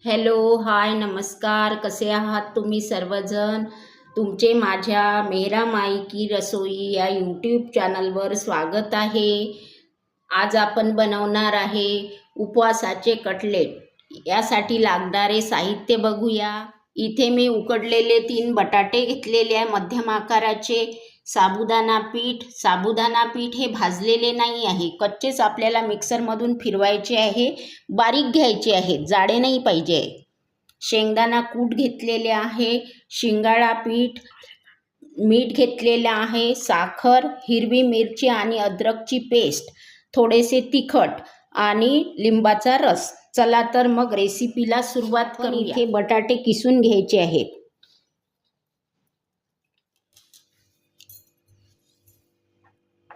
Hello, हाय, नमस्कार. कसे आहात तुम्ही सर्वजण? तुमचे माझ्या मेरा माई की रसोई या यूट्यूब चॅनलवर स्वागत आहे. आज आपण बनवणार आहे उपवासाचे कटलेट. यासाठी लागणारे साहित्य बघूया. इथे मी उकडलेले 3 बटाटे घेतलेले आहे मध्यम आकाराचे. साबुदाणा पीठ हे भाजलेले नाही आहे, कच्चेच आपल्याला मिक्सरमधून फिरवायचे आहे, बारीक घ्यायचे आहे, जाडे नाही पाहिजे. शेंगदाणा कूट घेतलेले आहे, शिंगाडा पीठ, मीठ घेतलेलं आहे, साखर, हिरवी मिरची आणि अद्रकची पेस्ट, थोडेसे तिखट आणि लिंबाचा रस. चला तर मग रेसिपीला सुरुवात करू. इथे बटाटे किसून घ्यायचे आहेत.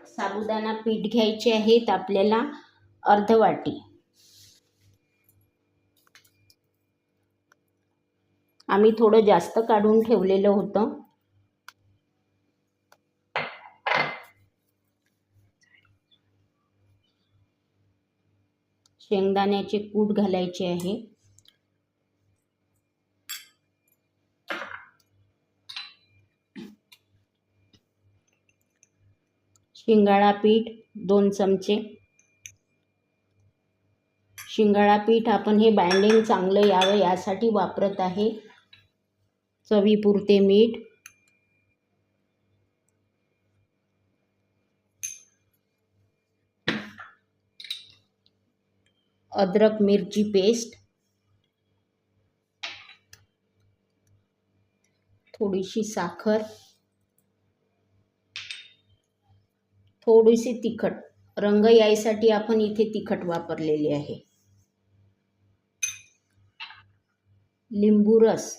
साबुदाणा पीठ घ्यायचे आहेत आपल्याला अर्ध वाटी. आम्ही थोडं जास्त काढून ठेवलेलं होतं. शेंगदाण्याचे कूट घालायचे आहे. शिंगाडा पीठ 2 चमचे. शिंगाडा पीठ आपण हे बाइंडिंग चांगलं यावं यासाठी वापरत आहे. चवीपुरते मीठ, अद्रक मिरची पेस्ट, थोडीशी साखर, थोडीशी तिखट. रंग यायसाठी आपण इथे तिखट वापरलेले आहे. लिंबू रस.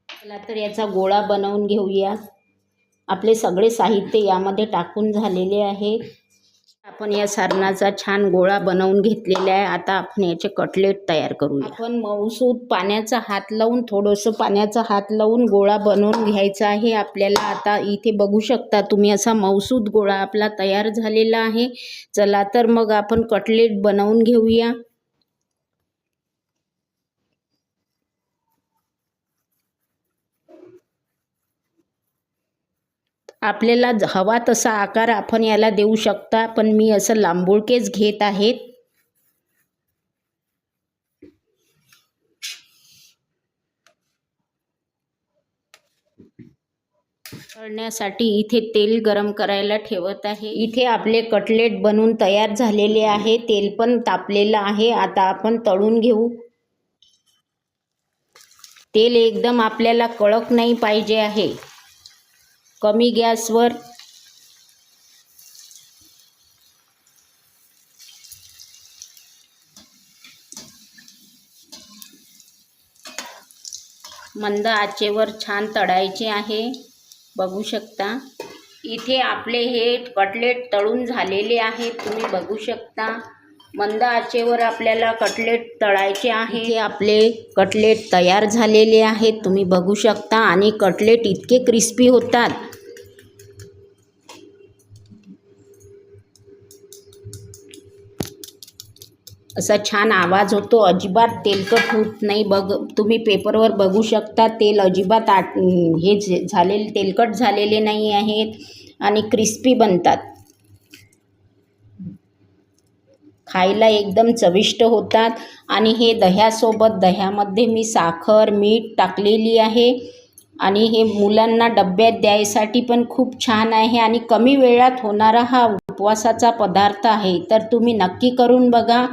चला तर याचा गोळा बनवून घेऊया. आपले सगळे साहित्य यामध्ये टाकून झालेले आहे. आपण या सारणाचा छान गोळा बनवून घेतलेला आहे. आता आपण याचे कटलेट तयार करूया. आपण मऊसूत थोडंसं पाण्याचा हात लावून गोळा बनवून घ्यायचा आहे आपल्याला. आता इथे बघू शकता तुम्ही असा मऊसूत गोळा आपला तयार झालेला आहे. चला तर मग आपण कटलेट बनवून घेऊया. आपल्याला हवा तसा आकार आपण याला देऊ शकता, पण मी असं लांबुळकेच घेत आहेत. तळण्यासाठी इथे तेल गरम करायला ठेवत आहे. इथे आपले कटलेट बनवून तयार झालेले आहे. तेल पण तापलेलं आहे. आता आपण तळून घेऊ. तेल एकदम आपल्याला कडक नाही पाहिजे आहे. कमी गॅसवर मंद आचेवर छान तळायचे आहे. बघू शकता इथे आपले हे कटलेट तळून झालेले आहेत. तुम्ही बघू शकता मंद आचेवर आपल्याला कटलेट तळायचे आहे. हे आपले कटलेट तयार झालेले आहेत. तुम्ही बघू शकता आणि कटलेट इतके क्रिस्पी होतात. असा छान आवाज होतो. अजिबात तेलकट होत नाही. तुम्ही पेपरवर बघू शकता तेल अजिबात तेलकट झालेले नाही आहेत आणि क्रिस्पी बनतात. खायला एकदम चविष्ट होतात. आणि हे दह्यामध्ये मी साखर मीठ टाकलेली आहे आणि हे मुलांना डब्यात द्यायसाठी पण खूप छान आहे आणि कमी वेळात होणारा हा उपवासाचा पदार्थ आहे. तर तुम्ही नक्की करून बघा.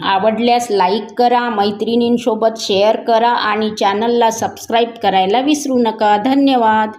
आवडल्यास लाईक करा, मैत्रिणींसोबत शेअर करा आणि चॅनलला सबस्क्राईब करायला विसरू नका. धन्यवाद.